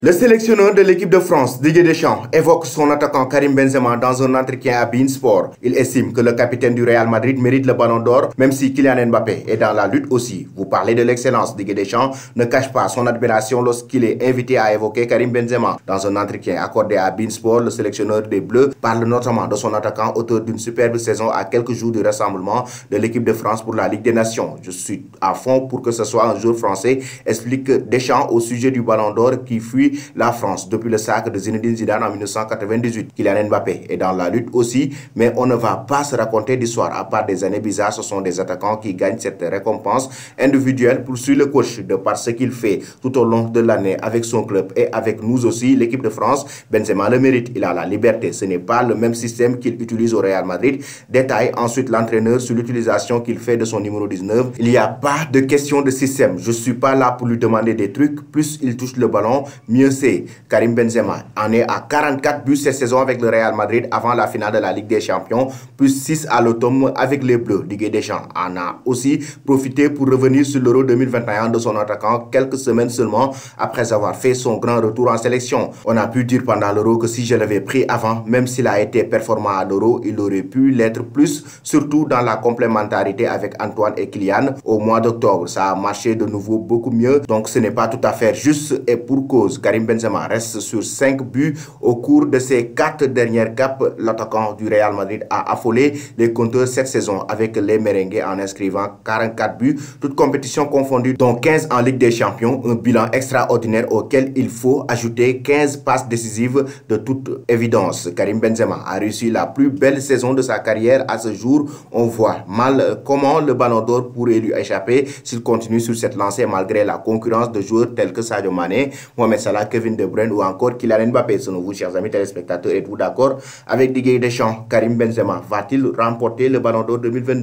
Le sélectionneur de l'équipe de France, Didier Deschamps, évoque son attaquant Karim Benzema dans un entretien à beIN Sport. Il estime que le capitaine du Real Madrid mérite le ballon d'or, même si Kylian Mbappé est dans la lutte aussi. Vous parlez de l'excellence. Didier Deschamps ne cache pas son admiration lorsqu'il est invité à évoquer Karim Benzema. Dans un entretien accordé à beIN Sport, le sélectionneur des Bleus parle notamment de son attaquant, auteur d'une superbe saison à quelques jours du rassemblement de l'équipe de France pour la Ligue des Nations. Je suis à fond pour que ce soit un joueur français, explique Deschamps au sujet du ballon d'or qui fuit la France depuis le sacre de Zinedine Zidane en 1998. Kylian Mbappé est dans la lutte aussi, mais on ne va pas se raconter d'histoire. À part des années bizarres, ce sont des attaquants qui gagnent cette récompense individuelle, poursuit le coach, de par ce qu'il fait tout au long de l'année avec son club et avec nous aussi, l'équipe de France. Benzema le mérite, il a la liberté. Ce n'est pas le même système qu'il utilise au Real Madrid. Détaille ensuite l'entraîneur sur l'utilisation qu'il fait de son numéro 19. Il n'y a pas de question de système. Je ne suis pas là pour lui demander des trucs. Plus il touche le ballon, mieux c'est. Karim Benzema en est à 44 buts cette saison avec le Real Madrid avant la finale de la Ligue des Champions, plus 6 à l'automne avec les Bleus. Didier Deschamps en a aussi profité pour revenir sur l'Euro 2021 de son attaquant quelques semaines seulement après avoir fait son grand retour en sélection. On a pu dire pendant l'Euro que si je l'avais pris avant, même s'il a été performant à l'Euro, il aurait pu l'être plus, surtout dans la complémentarité avec Antoine et Kylian. Au mois d'octobre, ça a marché de nouveau beaucoup mieux, donc ce n'est pas tout à fait juste et pour cause. Karim Benzema reste sur 5 buts au cours de ses 4 dernières capes. L'attaquant du Real Madrid a affolé les compteurs cette saison avec les merengues en inscrivant 44 buts, toutes compétitions confondues, dont 15 en Ligue des Champions, un bilan extraordinaire auquel il faut ajouter 15 passes décisives de toute évidence. Karim Benzema a réussi la plus belle saison de sa carrière à ce jour. On voit mal comment le ballon d'or pourrait lui échapper s'il continue sur cette lancée malgré la concurrence de joueurs tels que Sadio Mané, Mohamed Salah, Kevin De Bruyne ou encore Kylian Mbappé. Selon vous, chers amis téléspectateurs, êtes-vous d'accord avec Didier Deschamps? Karim Benzema va-t-il remporter le ballon d'or 2022?